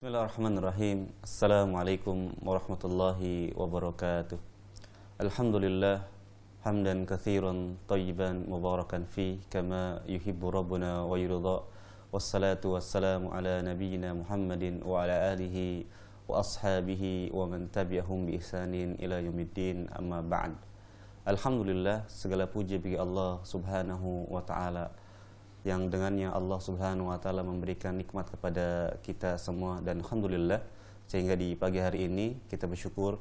Bismillahirrahmanirrahim. Assalamualaikum warahmatullahi wabarakatuh. Alhamdulillah hamdan katsiran thayyiban mubarakan fi kama yuhibbu rabbuna wa yurda. Wassalatu wassalamu ala nabiyyina Muhammadin wa ala alihi wa ashabihi wa man tabi'ahum bi ihsanin ila yaumiddin, amma ba'd. Alhamdulillah, segala puji bagi Allah Subhanahu wa taala yang dengannya Allah Subhanahu wa taala memberikan nikmat kepada kita semua, dan alhamdulillah sehingga di pagi hari ini kita bersyukur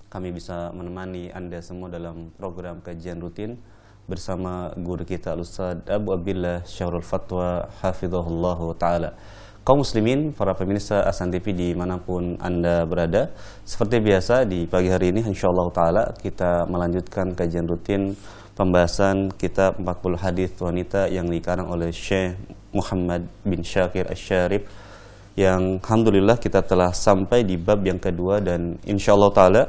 kami bisa menemani Anda semua dalam program kajian rutin bersama guru kita Al-Ustaz Abu Abdillah Syahrul Fatwa hafizahullah taala. Kaum muslimin, para pemirsa Ahsan TV dimanapun Anda berada, seperti biasa di pagi hari ini insyaallah taala kita melanjutkan kajian rutin pembahasan kitab 40 hadis wanita yang dikarang oleh Syekh Muhammad bin Syakir Asy-Syarif, yang alhamdulillah kita telah sampai di bab yang kedua, dan insyaallah taala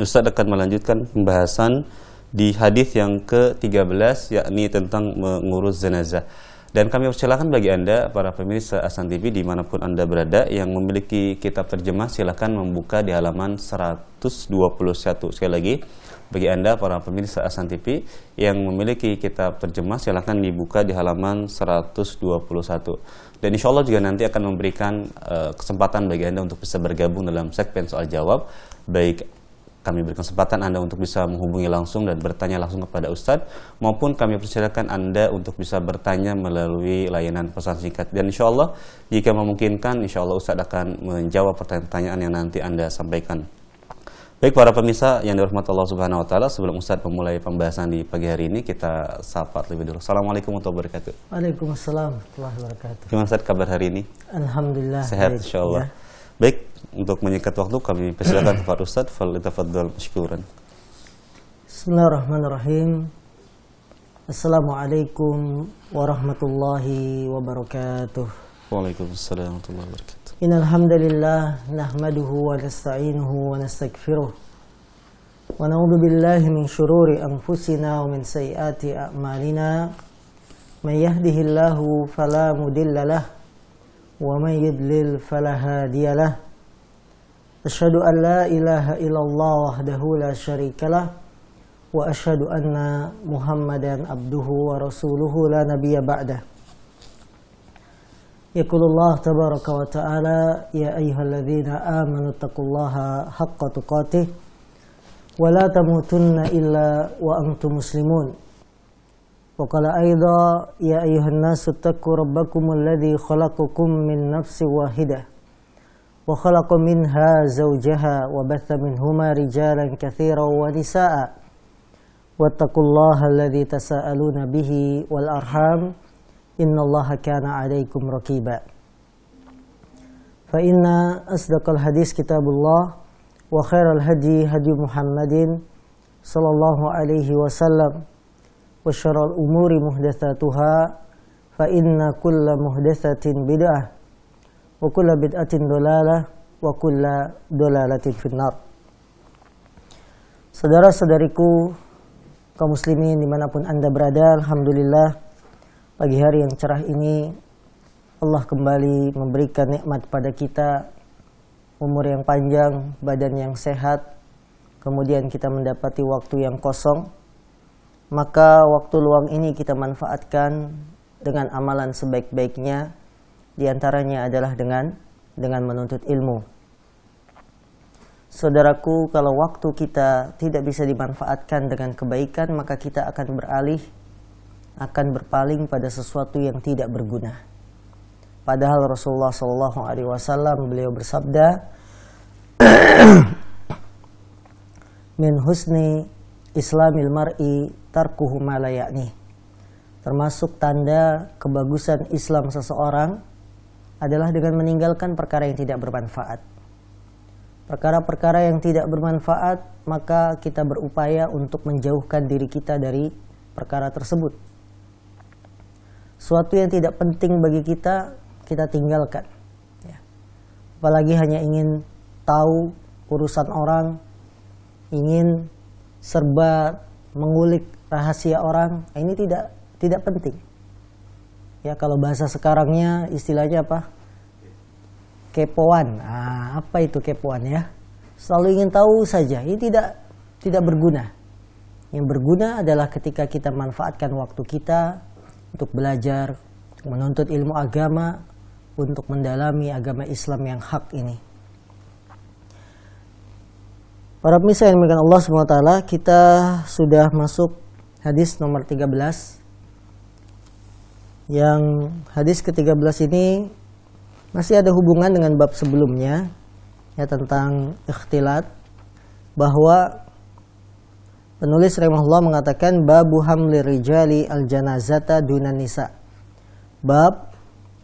Ustaz akan melanjutkan pembahasan di hadis yang ke-13, yakni tentang mengurus jenazah. Dan kami persilakan bagi Anda para pemirsa Ahsan TV dimanapun Anda berada yang memiliki kitab terjemah, silakan membuka di halaman 121. Sekali lagi, bagi Anda para pemirsa Ahsan TV yang memiliki kitab terjemah, silakan dibuka di halaman 121. Dan insya Allah juga nanti akan memberikan kesempatan bagi Anda untuk bisa bergabung dalam segmen soal jawab. Baik kami berikan kesempatan Anda untuk bisa menghubungi langsung dan bertanya langsung kepada Ustadz, maupun kami persilakan Anda untuk bisa bertanya melalui layanan pesan singkat. Dan insya Allah jika memungkinkan, insya Allah Ustadz akan menjawab pertanyaan-pertanyaan yang nanti Anda sampaikan. Baik para pemirsa yang dirahmati Allah Subhanahu wa taala, sebelum Ustadz memulai pembahasan di pagi hari ini, kita sapa lebih dulu. Assalamualaikum warahmatullahi wabarakatuh. Waalaikumsalam warahmatullahi wabarakatuh. Gimana Ustadz kabar hari ini? Alhamdulillah. Sehat baik, insyaallah. Ya. Baik, untuk menyingkat waktu kami persilakan kepada Ustadz, falyatafaddal mashkuran. Bismillahirrahmanirrahim. Assalamualaikum warahmatullahi wabarakatuh. Waalaikumsalam warahmatullahi wabarakatuh. Innal hamdalillah nahmaduhu wa nasta'inuhu wa nastaghfiruh wa na'udzu billahi min shururi anfusina wa min sayyiati a'malina. May yahdihillahu fala mudilla lahu wa may yudlil fala hadiya lahu. Asyhadu an la ilaha illallah wahdahu la syarikalah wa asyhadu anna Muhammadan abduhu wa rasuluhu la nabiyya ba'dah. Yaqulullah tabaraka wa ta'ala ya ayyuhalladzina amanu taqullaha haqqa tuqatih wa la tamutunna illa wa antum muslimun. Wa qala aidha ya ayyuhan nasu taqu rabbakumul ladzi khalaqakum min nafsin wahidah wa khalaqa minha zawjaha wa batha minhuma rijalan katsiran wa nisaa'a wattaqullaha alladzi tasaaluna bihi wal arham innallaha kana 'alaikum raqiba. Fa inna asdaqal hadis kitabullah wa khairal hadi hadi Muhammadin sallallahu alaihi wasallam wa syarrul umuri muhdatsatuha fa inna kulla muhdatsatin bid'ah wa kulla bid'atin dhalalah wa kulla dhalalatin finnar. Saudara-saudariku kaum muslimin dimanapun Anda berada, alhamdulillah pagi hari yang cerah ini Allah kembali memberikan nikmat pada kita, umur yang panjang, badan yang sehat, kemudian kita mendapati waktu yang kosong. Maka waktu luang ini kita manfaatkan dengan amalan sebaik-baiknya, diantaranya adalah dengan menuntut ilmu. Saudaraku, kalau waktu kita tidak bisa dimanfaatkan dengan kebaikan, maka kita akan berpaling pada sesuatu yang tidak berguna. Padahal Rasulullah SAW beliau bersabda, min husni islamil mar'i tarkuhu ma la ya'ni. Termasuk tanda kebagusan Islam seseorang adalah dengan meninggalkan perkara yang tidak bermanfaat. Perkara-perkara yang tidak bermanfaat, maka kita berupaya untuk menjauhkan diri kita dari perkara tersebut. Suatu yang tidak penting bagi kita, kita tinggalkan. Ya. Apalagi hanya ingin tahu urusan orang, ingin serba mengulik rahasia orang, ini tidak penting. Ya, kalau bahasa sekarangnya istilahnya apa? kepoan. Nah, apa itu kepoan ya? Selalu ingin tahu saja. Ini tidak berguna. Yang berguna adalah ketika kita manfaatkan waktu kita untuk belajar, menuntut ilmu agama, untuk mendalami agama Islam yang hak ini. Para pemirsa yang dimuliakan Allah SWT, kita sudah masuk hadis nomor 13. Yang hadis ke-13 ini masih ada hubungan dengan bab sebelumnya, ya, tentang ikhtilat, bahwa penulis rahimahullah mengatakan babu hamli rijali al-janazata dunan nisa. Bab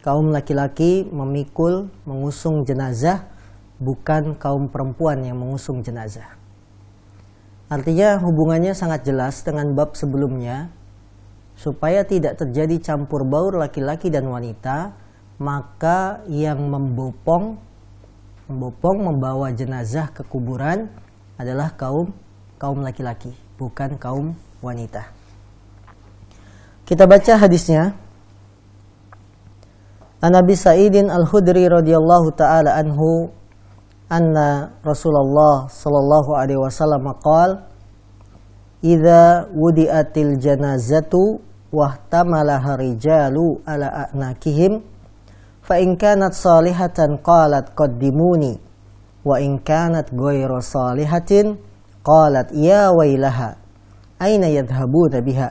kaum laki-laki memikul, mengusung jenazah, bukan kaum perempuan yang mengusung jenazah. Artinya hubungannya sangat jelas dengan bab sebelumnya. Supaya tidak terjadi campur baur laki-laki dan wanita, maka yang membopong membawa jenazah ke kuburan adalah kaum laki-laki, bukan kaum wanita. Kita baca hadisnya. An Abi Sa'idin Al-Khudri radhiyallahu taala anhu anna Rasulullah sallallahu alaihi wasallam qala idza wudi'atil janazatu wahtamalaha rijalu ala a'nakihim fa in kanat salihatan qalat qaddimuni wa in kanat ghairu salihatin qalat ya wailaha aina yadhhabuna biha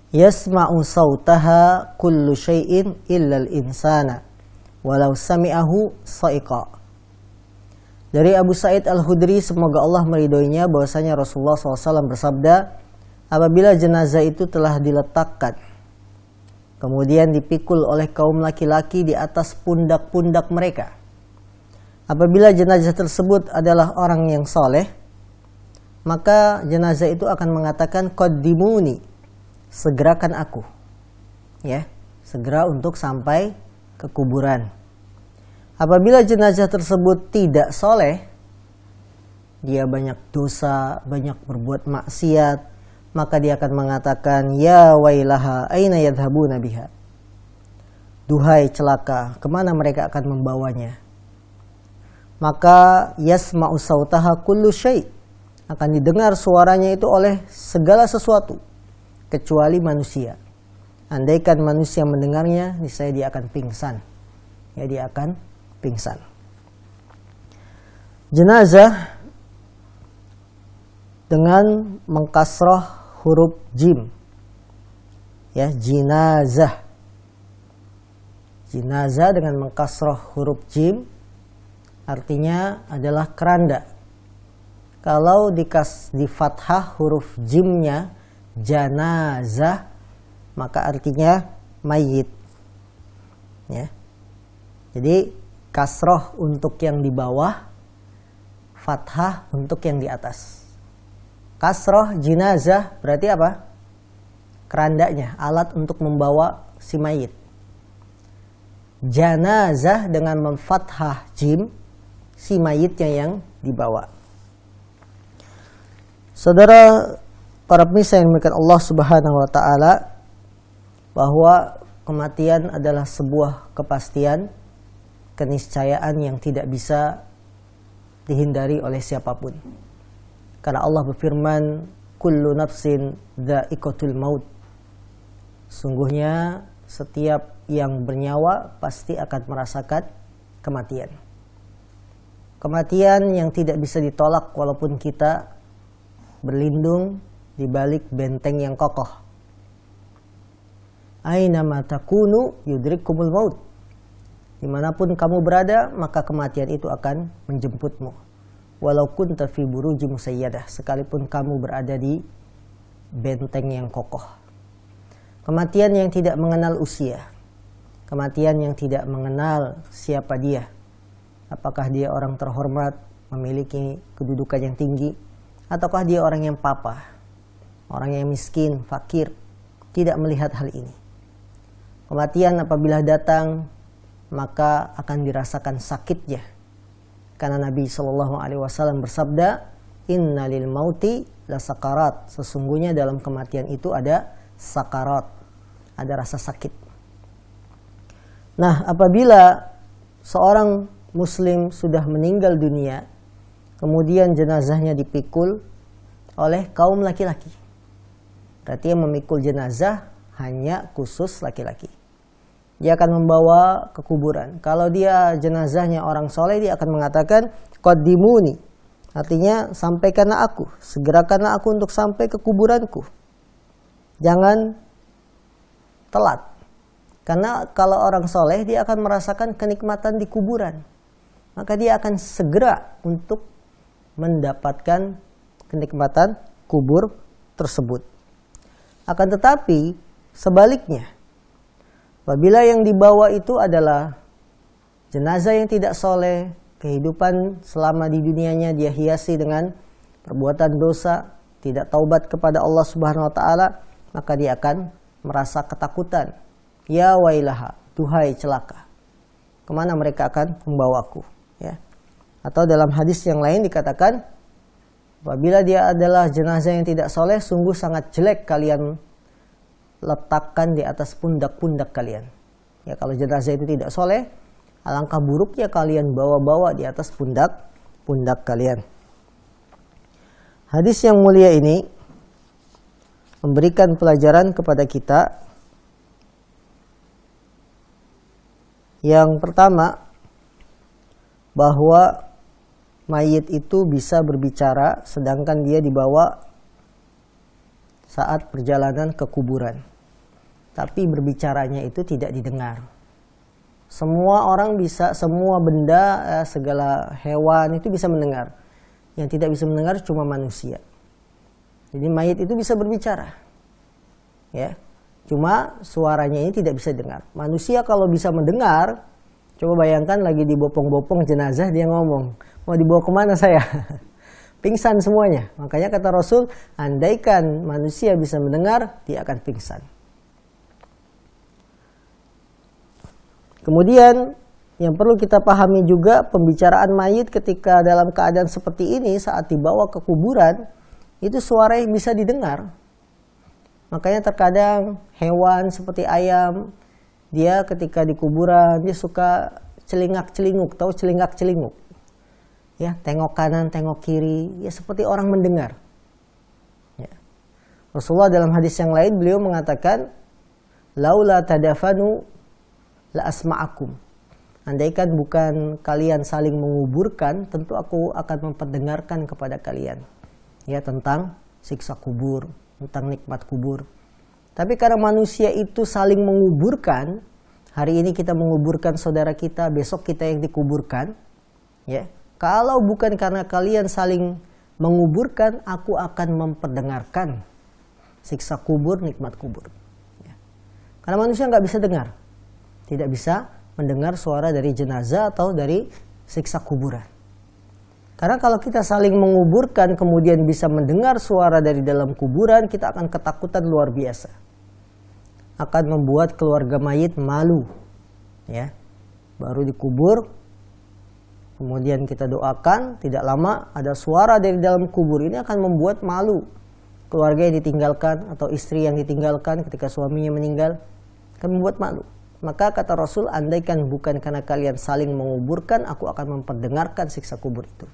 yasma'u sautaha kullu syai'in illa al-insana walau sami'ahu sa'iqa. Dari Abu Sa'id Al-Khudri, semoga Allah meridhoinya, bahwasanya Rasulullah SAW bersabda, apabila jenazah itu telah diletakkan, kemudian dipikul oleh kaum laki-laki di atas pundak-pundak mereka. Apabila jenazah tersebut adalah orang yang soleh, maka jenazah itu akan mengatakan, qaddimuni, segerakan aku, ya, segera untuk sampai ke kuburan. Apabila jenazah tersebut tidak soleh, dia banyak dosa, banyak berbuat maksiat, maka dia akan mengatakan, ya wailaha aina yadhhabuna biha. Duhai celaka, kemana mereka akan membawanya? Maka yasma'u sautaha kullu syai', akan didengar suaranya itu oleh segala sesuatu, kecuali manusia. Andaikan manusia mendengarnya, niscaya dia akan pingsan. Ya, dia akan pingsan. Jenazah dengan mengkasroh huruf jim, ya, jinazah. Jinazah dengan mengkasroh huruf jim artinya adalah keranda. Kalau di fathah huruf jimnya janazah, maka artinya mayit, ya. Jadi kasroh untuk yang di bawah, fathah untuk yang di atas. Kasroh jinazah berarti apa? Kerandanya, alat untuk membawa si mayit. Janazah dengan memfathah jim, si mayitnya yang dibawa. Saudara para pemirsa yang dimuliakan Allah Subhanahu wa taala, bahwa kematian adalah sebuah kepastian, keniscayaan yang tidak bisa dihindari oleh siapapun. Karena Allah berfirman, kullu nafsin dha'iqatul maut. Sungguhnya setiap yang bernyawa pasti akan merasakan kematian. Kematian yang tidak bisa ditolak walaupun kita berlindung di balik benteng yang kokoh. Aina ma takunu yudrikumul maut. Dimanapun kamu berada, maka kematian itu akan menjemputmu. Walau kunta fi buruji musayyadah, sekalipun kamu berada di benteng yang kokoh. Kematian yang tidak mengenal usia. Kematian yang tidak mengenal siapa dia. Apakah dia orang terhormat, memiliki kedudukan yang tinggi, ataukah dia orang yang papa, orang yang miskin, fakir, tidak melihat hal ini. Kematian apabila datang, maka akan dirasakan sakitnya. Karena Nabi SAW bersabda, Inna lil mauti la sakarat. Sesungguhnya dalam kematian itu ada sakarat, ada rasa sakit. Nah, apabila seorang muslim sudah meninggal dunia, kemudian jenazahnya dipikul oleh kaum laki-laki. Berarti yang memikul jenazah hanya khusus laki-laki. Dia akan membawa ke kuburan. Kalau dia jenazahnya orang soleh, dia akan mengatakan qaddimuni, artinya sampaikanlah aku, segerakanlah aku untuk sampai ke kuburanku. Jangan telat. Karena kalau orang soleh, dia akan merasakan kenikmatan di kuburan. Maka dia akan segera untuk mendapatkan kenikmatan kubur tersebut. Akan tetapi sebaliknya, apabila yang dibawa itu adalah jenazah yang tidak soleh, kehidupan selama di dunianya dia hiasi dengan perbuatan dosa, tidak taubat kepada Allah Subhanahu wa taala, maka dia akan merasa ketakutan. Ya wailaha, duhai celaka. Kemana mereka akan membawaku? Ya. Atau dalam hadis yang lain dikatakan, apabila dia adalah jenazah yang tidak soleh, sungguh sangat jelek kalian letakkan di atas pundak-pundak kalian. Ya, kalau jenazah itu tidak soleh, alangkah buruknya kalian bawa-bawa di atas pundak kalian. Hadis yang mulia ini memberikan pelajaran kepada kita. Yang pertama, bahwa mayit itu bisa berbicara sedangkan dia dibawa saat perjalanan ke kuburan. Tapi berbicaranya itu tidak didengar. Semua orang bisa, semua benda, segala hewan itu bisa mendengar. Yang tidak bisa mendengar cuma manusia. Jadi mayit itu bisa berbicara. Ya. Cuma suaranya ini tidak bisa dengar. Manusia kalau bisa mendengar, coba bayangkan lagi dibopong-bopong jenazah, dia ngomong, mau dibawa kemana saya? Pingsan semuanya. Makanya kata Rasul, andaikan manusia bisa mendengar, dia akan pingsan. Kemudian yang perlu kita pahami juga, pembicaraan mayit ketika dalam keadaan seperti ini saat dibawa ke kuburan, itu suara yang bisa didengar. Makanya terkadang hewan seperti ayam, dia ketika di kuburan dia suka celingak-celinguk, tahu celingak-celinguk? Ya, tengok kanan, tengok kiri, ya seperti orang mendengar. Ya. Rasulullah dalam hadis yang lain beliau mengatakan, laula tadafanu la asma'akum. Andaikan bukan kalian saling menguburkan, tentu aku akan memperdengarkan kepada kalian ya tentang siksa kubur, tentang nikmat kubur. Tapi karena manusia itu saling menguburkan, hari ini kita menguburkan saudara kita, besok kita yang dikuburkan, ya. Kalau bukan karena kalian saling menguburkan, aku akan memperdengarkan siksa kubur, nikmat kubur. Ya. Karena manusia nggak bisa dengar, tidak bisa mendengar suara dari jenazah atau dari siksa kuburan. Karena kalau kita saling menguburkan kemudian bisa mendengar suara dari dalam kuburan, kita akan ketakutan luar biasa. Akan membuat keluarga mayit malu. Ya. Baru dikubur, kemudian kita doakan, tidak lama ada suara dari dalam kubur, ini akan membuat malu. Keluarga yang ditinggalkan atau istri yang ditinggalkan ketika suaminya meninggal, akan membuat malu. Maka kata Rasul, andaikan bukan karena kalian saling menguburkan, aku akan memperdengarkan siksa kubur itu.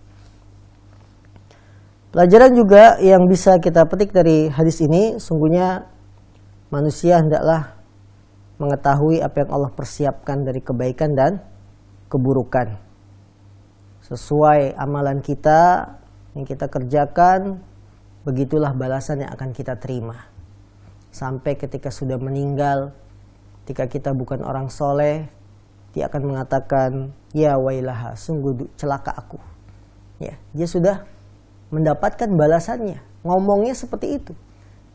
Pelajaran juga yang bisa kita petik dari hadis ini, sungguhnya manusia hendaklah mengetahui apa yang Allah persiapkan dari kebaikan dan keburukan. Sesuai amalan kita yang kita kerjakan, begitulah balasan yang akan kita terima. Sampai ketika sudah meninggal, ketika kita bukan orang soleh, dia akan mengatakan, ya wailaha, sungguh celaka aku. Ya, dia sudah mendapatkan balasannya. Ngomongnya seperti itu.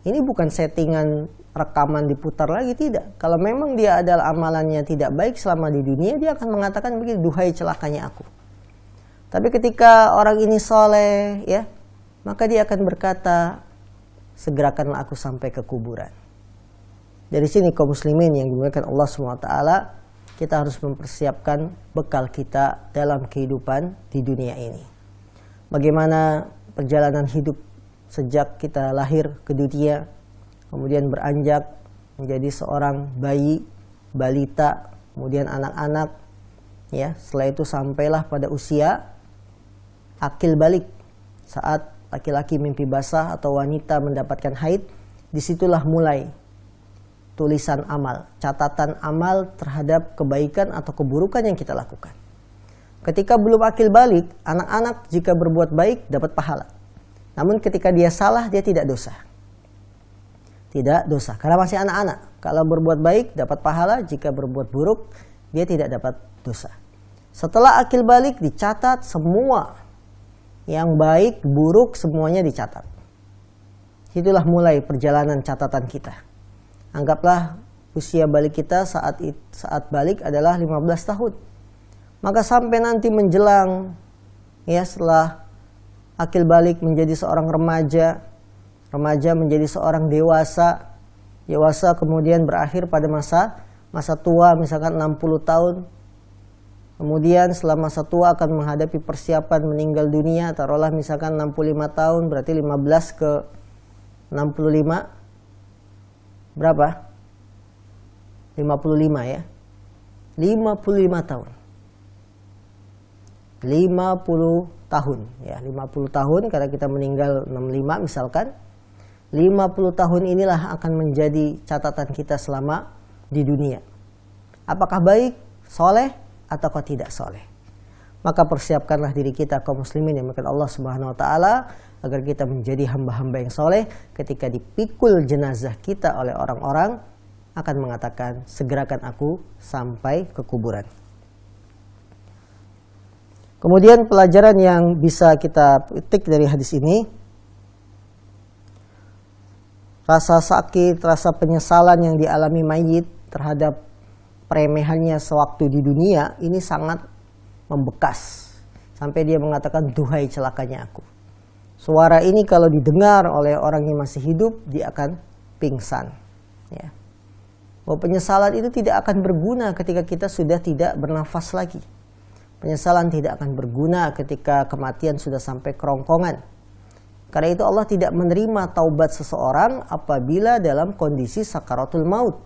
Ini bukan settingan rekaman diputar lagi, tidak. Kalau memang dia adalah amalannya tidak baik selama di dunia, dia akan mengatakan begitu, duhai celakanya aku. Tapi ketika orang ini soleh, ya, maka dia akan berkata, segerakanlah aku sampai ke kuburan. Dari sini kaum muslimin yang dimuliakan Allah SWT, kita harus mempersiapkan bekal kita dalam kehidupan di dunia ini. Bagaimana perjalanan hidup sejak kita lahir ke dunia, kemudian beranjak menjadi seorang bayi, balita, kemudian anak-anak, Ya, setelah itu sampailah pada usia akil balik. Saat laki-laki mimpi basah atau wanita mendapatkan haid, disitulah mulai tulisan amal, catatan amal terhadap kebaikan atau keburukan yang kita lakukan. Ketika belum akil balik, anak-anak jika berbuat baik dapat pahala. Namun ketika dia salah, dia tidak dosa. Tidak dosa, karena masih anak-anak. Kalau berbuat baik dapat pahala, jika berbuat buruk dia tidak dapat dosa. Setelah akil balik dicatat semua, yang baik, buruk semuanya dicatat. Itulah mulai perjalanan catatan kita. Anggaplah usia balik kita saat balik adalah 15 tahun. Maka sampai nanti menjelang, ya, setelah akil balik menjadi seorang remaja, remaja menjadi seorang dewasa, dewasa kemudian berakhir pada masa tua, misalkan 60 tahun. Kemudian setelah masa tua akan menghadapi persiapan meninggal dunia, taruhlah misalkan 65 tahun, berarti 15 ke 65, berapa? 55 ya. 55 tahun. 50 tahun ya, 50 tahun karena kita meninggal 65 misalkan. 50 tahun inilah akan menjadi catatan kita selama di dunia. Apakah baik, soleh, ataukah tidak soleh? Maka persiapkanlah diri kita kaum muslimin yang dimuliakan Allah Subhanahu wa taala agar kita menjadi hamba-hamba yang soleh. Ketika dipikul jenazah kita oleh orang-orang akan mengatakan, segerakan aku sampai ke kuburan. Kemudian pelajaran yang bisa kita petik dari hadis ini, rasa sakit, rasa penyesalan yang dialami mayit terhadap peremehannya sewaktu di dunia ini sangat membekas. Sampai dia mengatakan, duhai celakanya aku. Suara ini kalau didengar oleh orang yang masih hidup, dia akan pingsan. Ya. Bahwa penyesalan itu tidak akan berguna ketika kita sudah tidak bernafas lagi. Penyesalan tidak akan berguna ketika kematian sudah sampai kerongkongan. Karena itu Allah tidak menerima taubat seseorang apabila dalam kondisi sakaratul maut.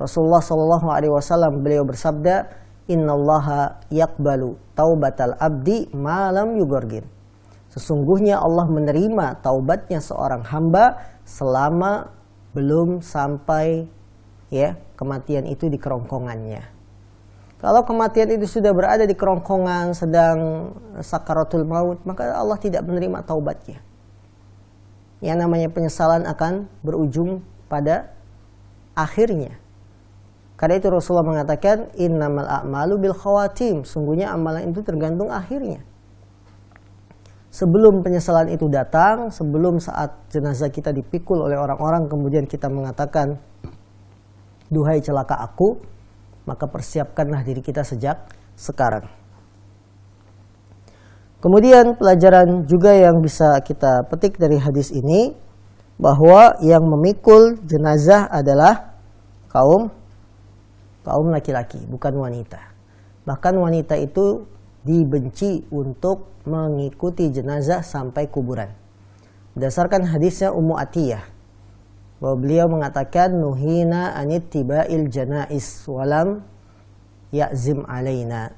Rasulullah SAW beliau bersabda, Innallaha yaqbalu taubatal abdi malam yugorgin. Sesungguhnya Allah menerima taubatnya seorang hamba selama belum sampai ya kematian itu di kerongkongannya. Kalau kematian itu sudah berada di kerongkongan sedang sakaratul maut, maka Allah tidak menerima taubatnya. Yang namanya penyesalan akan berujung pada akhirnya. Karena itu Rasulullah mengatakan, innamal a'malu bil khawatim. Sungguhnya amalan itu tergantung akhirnya. Sebelum penyesalan itu datang, sebelum saat jenazah kita dipikul oleh orang-orang, kemudian kita mengatakan, duhai celaka aku, maka persiapkanlah diri kita sejak sekarang. Kemudian pelajaran juga yang bisa kita petik dari hadis ini, bahwa yang memikul jenazah adalah kaum laki-laki, bukan wanita. Bahkan wanita itu dibenci untuk mengikuti jenazah sampai kuburan. Berdasarkan hadisnya Ummu Atiyah, bahwa beliau mengatakan, nuhina anittiba'il janais walam ya'zim alaina.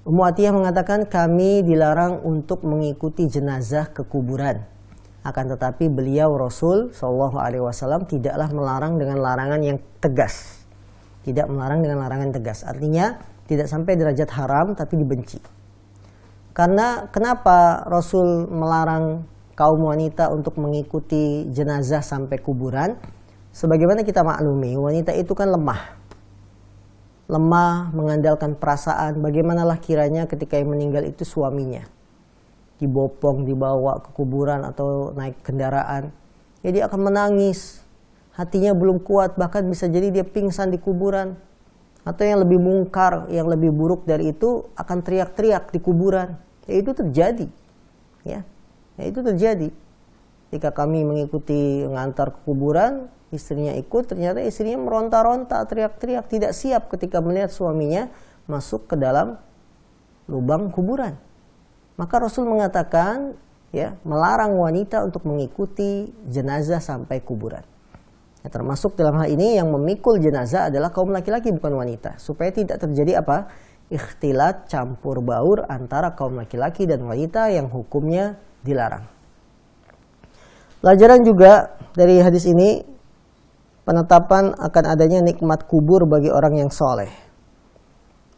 Ummu Atiyah mengatakan, kami dilarang untuk mengikuti jenazah ke kuburan. Akan tetapi beliau Rasul SAW tidaklah melarang dengan larangan yang tegas. Tidak melarang dengan larangan tegas. Artinya tidak sampai derajat haram tapi dibenci. Karena kenapa Rasul melarang kaum wanita untuk mengikuti jenazah sampai kuburan? Sebagaimana kita maklumi, wanita itu kan lemah. Lemah, mengandalkan perasaan. Bagaimanalah kiranya ketika yang meninggal itu suaminya. Dibopong, dibawa ke kuburan atau naik kendaraan. Jadi akan menangis. Hatinya belum kuat, bahkan bisa jadi dia pingsan di kuburan. Atau yang lebih mungkar, yang lebih buruk dari itu, akan teriak-teriak di kuburan. Ya itu terjadi. Ya itu terjadi. Jika kami mengikuti mengantar ke kuburan, istrinya ikut, ternyata istrinya meronta-ronta, teriak-teriak, tidak siap ketika melihat suaminya masuk ke dalam lubang kuburan. Maka Rasul mengatakan, ya, melarang wanita untuk mengikuti jenazah sampai kuburan. Ya, termasuk dalam hal ini yang memikul jenazah adalah kaum laki-laki bukan wanita, supaya tidak terjadi apa? Ikhtilat, campur baur antara kaum laki-laki dan wanita yang hukumnya dilarang. Pelajaran juga dari hadis ini, penetapan akan adanya nikmat kubur bagi orang yang soleh.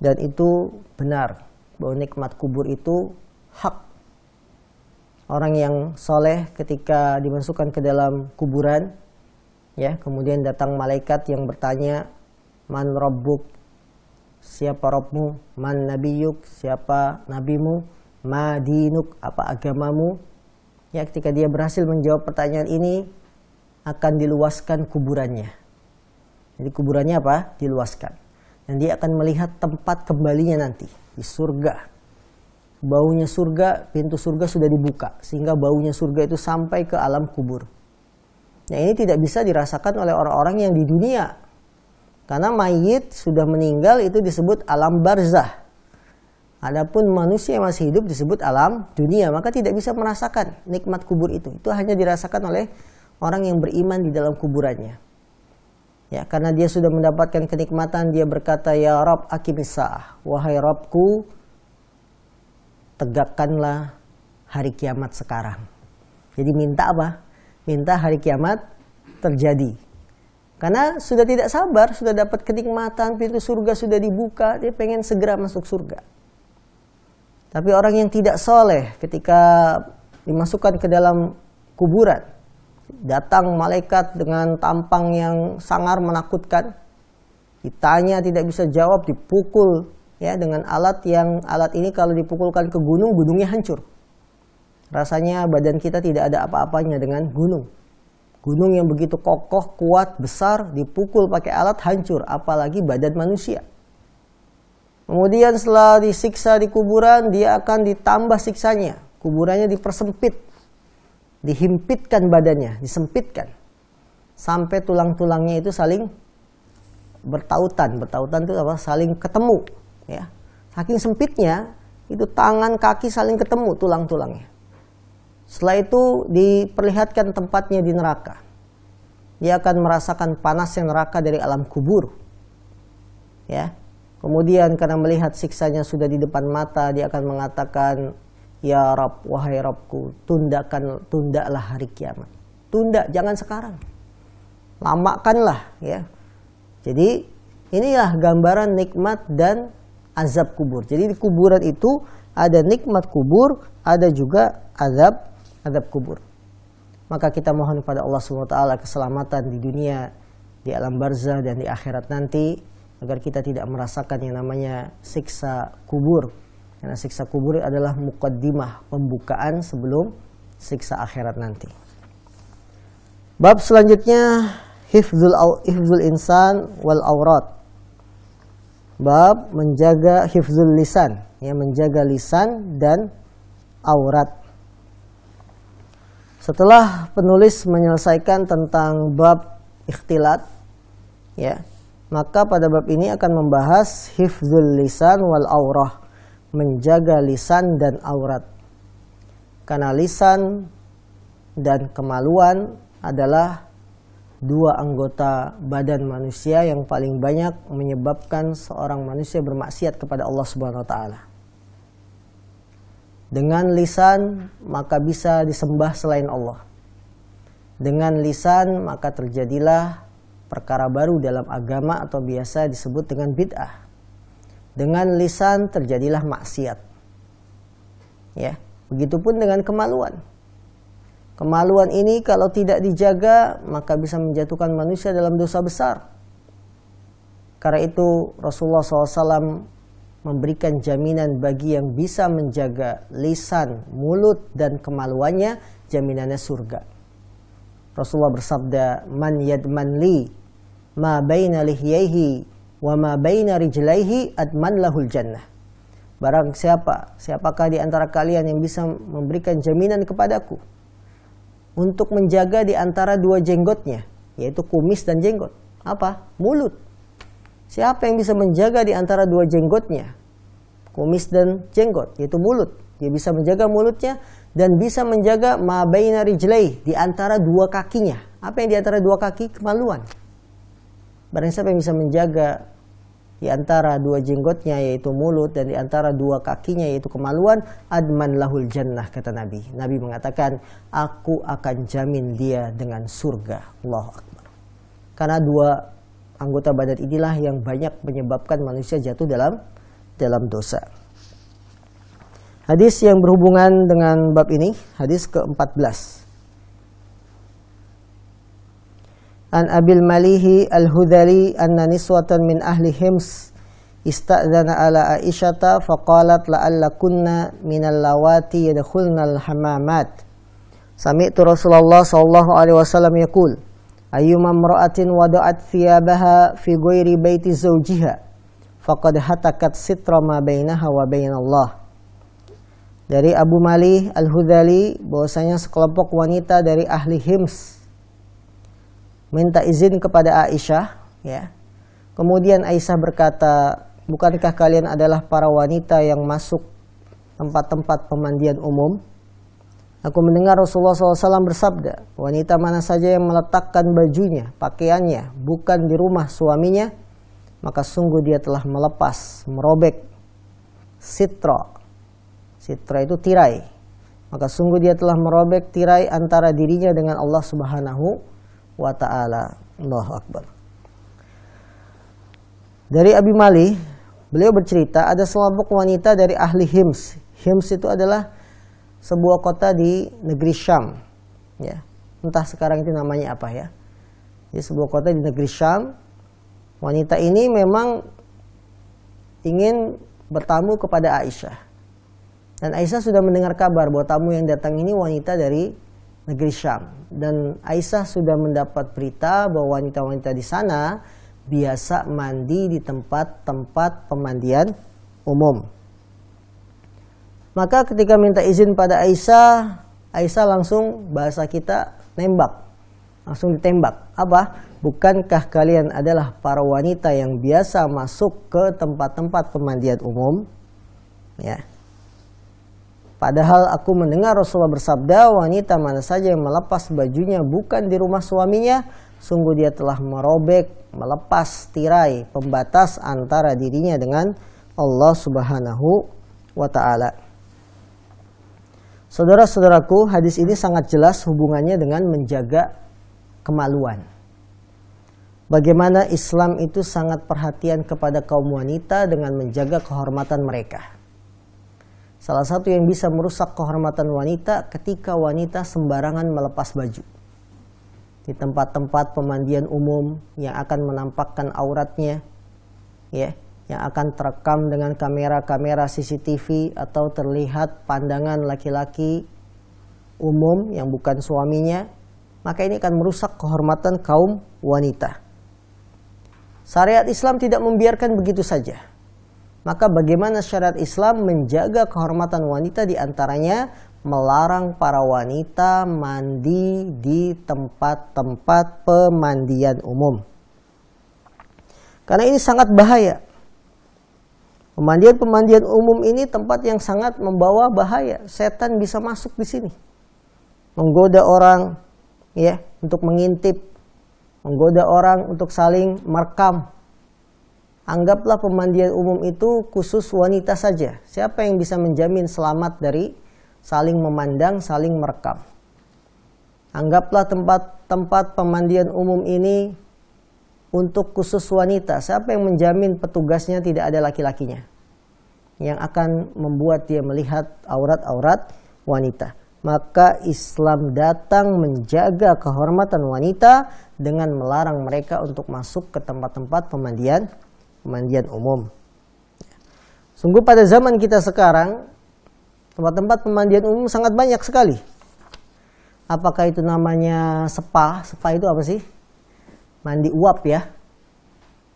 Dan itu benar, bahwa nikmat kubur itu hak. Orang yang soleh ketika dimasukkan ke dalam kuburan, ya, kemudian datang malaikat yang bertanya, man rabbuk, siapa Rabbmu, man nabiyuk, siapa nabimu, ma dinuk, apa agamamu. Ya, ketika dia berhasil menjawab pertanyaan ini, akan diluaskan kuburannya. Jadi kuburannya apa? Diluaskan. Dan dia akan melihat tempat kembalinya nanti di surga. Baunya surga, pintu surga sudah dibuka sehingga baunya surga itu sampai ke alam kubur. Nah, ini tidak bisa dirasakan oleh orang-orang yang di dunia. Karena mayit sudah meninggal itu disebut alam barzah. Adapun manusia yang masih hidup disebut alam dunia, maka tidak bisa merasakan nikmat kubur itu. Itu hanya dirasakan oleh orang yang beriman di dalam kuburannya. Ya, karena dia sudah mendapatkan kenikmatan, dia berkata, ya Rabb aqimis sa'ah, wahai Rabbku, tegakkanlah hari kiamat sekarang. Jadi minta apa? Minta hari kiamat terjadi. Karena sudah tidak sabar, sudah dapat kenikmatan, pintu surga sudah dibuka, dia pengen segera masuk surga. Tapi orang yang tidak soleh ketika dimasukkan ke dalam kuburan, datang malaikat dengan tampang yang sangar menakutkan, ditanya tidak bisa jawab, dipukul ya dengan alat ini kalau dipukulkan ke gunung, gunungnya hancur. Rasanya badan kita tidak ada apa-apanya dengan gunung. Gunung yang begitu kokoh, kuat, besar, dipukul pakai alat hancur, apalagi badan manusia. Kemudian setelah disiksa di kuburan, dia akan ditambah siksanya. Kuburannya dipersempit, dihimpitkan badannya, disempitkan. Sampai tulang-tulangnya itu saling bertautan. Bertautan itu apa? Saling ketemu. Ya. Saking sempitnya, itu tangan, kaki saling ketemu tulang-tulangnya. Setelah itu diperlihatkan tempatnya di neraka. Dia akan merasakan panasnya neraka dari alam kubur. Ya. Kemudian karena melihat siksanya sudah di depan mata, dia akan mengatakan, ya Rabb, wahai Rabbku, tundalah hari kiamat. Tunda, jangan sekarang. Lamakanlah, ya. Jadi inilah gambaran nikmat dan azab kubur. Jadi di kuburan itu ada nikmat kubur, ada juga azab kubur. Maka kita mohon kepada Allah SWT keselamatan di dunia, di alam barzah dan di akhirat nanti, agar kita tidak merasakan yang namanya siksa kubur. Karena siksa kubur adalah muqaddimah, pembukaan sebelum siksa akhirat nanti. Bab selanjutnya, hifzul insan wal aurat. Bab menjaga hifzul lisan, ya, menjaga lisan dan aurat. Setelah penulis menyelesaikan tentang bab ikhtilat, ya, maka pada bab ini akan membahas hifzul lisan wal aurah, menjaga lisan dan aurat. Karena lisan dan kemaluan adalah dua anggota badan manusia yang paling banyak menyebabkan seorang manusia bermaksiat kepada Allah Subhanahu wa taala. Dengan lisan maka bisa disembah selain Allah. Dengan lisan maka terjadilah perkara baru dalam agama atau biasa disebut dengan bid'ah. Dengan lisan terjadilah maksiat. Ya, begitupun dengan kemaluan. Kemaluan ini kalau tidak dijaga maka bisa menjatuhkan manusia dalam dosa besar. Karena itu Rasulullah SAW memberikan jaminan bagi yang bisa menjaga lisan, mulut dan kemaluannya, jaminannya surga. Rasulullah bersabda, man yadman li ma baina lihyaihi wa ma baina rijlaihi adman lahul jannah. Barang siapakah di antara kalian yang bisa memberikan jaminan kepadaku untuk menjaga di antara dua jenggotnya, yaitu kumis dan jenggot. Apa? Mulut. Siapa yang bisa menjaga di antara dua jenggotnya, kumis dan jenggot, yaitu mulut. Dia bisa menjaga mulutnya dan bisa menjaga ma baina rijlaihi, di antara dua kakinya. Apa yang di antara dua kaki? Kemaluan. Barang siapa yang bisa menjaga di antara dua jenggotnya yaitu mulut dan di antara dua kakinya yaitu kemaluan, adman lahul jannah, kata Nabi. Nabi mengatakan, aku akan jamin dia dengan surga. Allahu Akbar. Karena dua anggota badan inilah yang banyak menyebabkan manusia jatuh dalam dosa. Hadis yang berhubungan dengan bab ini, hadis ke-14. An Abil Malihi Al-Hudhali anna niswatan min ahli Hims ista'dhana ala Aisyata faqalat la'allakunna minal lawati yadkhulnal hamamat. Sami'tu Rasulullah sallallahu alaihi wasallam yaqul ayyuma imra'atin wada'at thiyabaha fi ghairi baiti zawjiha faqad hatakat sitra ma bainaha wa bainallah. Dari Abu Malih Al-Hudhali bahwasanya sekelompok wanita dari ahli Hims minta izin kepada Aisyah, ya. Kemudian Aisyah berkata, bukankah kalian adalah para wanita yang masuk tempat-tempat pemandian umum? Aku mendengar Rasulullah SAW bersabda, wanita mana saja yang meletakkan bajunya, pakaiannya, bukan di rumah suaminya, maka sungguh dia telah melepas, merobek sitra. Sitra itu tirai. Maka sungguh dia telah merobek tirai antara dirinya dengan Allah Subhanahu wa ta'ala. Allahu Akbar. Dari Abi Malih, beliau bercerita ada sekelompok wanita dari ahli Hims. Hims itu adalah sebuah kota di negeri Syam, ya. Entah sekarang itu namanya apa, ya. Di sebuah kota di negeri Syam. Wanita ini memang ingin bertamu kepada Aisyah. Dan Aisyah sudah mendengar kabar bahwa tamu yang datang ini wanita dari negeri Syam, dan Aisyah sudah mendapat berita bahwa wanita-wanita di sana biasa mandi di tempat-tempat pemandian umum. Maka ketika minta izin pada Aisyah, Aisyah langsung, bahasa kita, nembak, langsung ditembak. Apa? Bukankah kalian adalah para wanita yang biasa masuk ke tempat-tempat pemandian umum? Ya. Padahal aku mendengar Rasulullah bersabda, wanita mana saja yang melepas bajunya bukan di rumah suaminya, sungguh dia telah merobek, melepas tirai pembatas antara dirinya dengan Allah Subhanahu wa ta'ala. Saudara-saudaraku, hadis ini sangat jelas hubungannya dengan menjaga kemaluan. Bagaimana Islam itu sangat perhatian kepada kaum wanita dengan menjaga kehormatan mereka. Salah satu yang bisa merusak kehormatan wanita ketika wanita sembarangan melepas baju. Di tempat-tempat pemandian umum yang akan menampakkan auratnya, ya, yang akan terekam dengan kamera-kamera CCTV atau terlihat pandangan laki-laki umum yang bukan suaminya, maka ini akan merusak kehormatan kaum wanita. Syariat Islam tidak membiarkan begitu saja. Maka bagaimana syariat Islam menjaga kehormatan wanita, di antaranya melarang para wanita mandi di tempat-tempat pemandian umum. Karena ini sangat bahaya. Pemandian umum ini tempat yang sangat membawa bahaya. Setan bisa masuk di sini. Menggoda orang, ya, untuk mengintip. Menggoda orang untuk saling merekam. Anggaplah pemandian umum itu khusus wanita saja. Siapa yang bisa menjamin selamat dari saling memandang, saling merekam? Anggaplah tempat-tempat pemandian umum ini untuk khusus wanita. Siapa yang menjamin petugasnya tidak ada laki-lakinya yang akan membuat dia melihat aurat-aurat wanita? Maka Islam datang menjaga kehormatan wanita dengan melarang mereka untuk masuk ke tempat-tempat pemandian umum. Sungguh pada zaman kita sekarang, tempat-tempat pemandian umum sangat banyak sekali. Apakah itu namanya spa? Spa itu apa sih? Mandi uap, ya.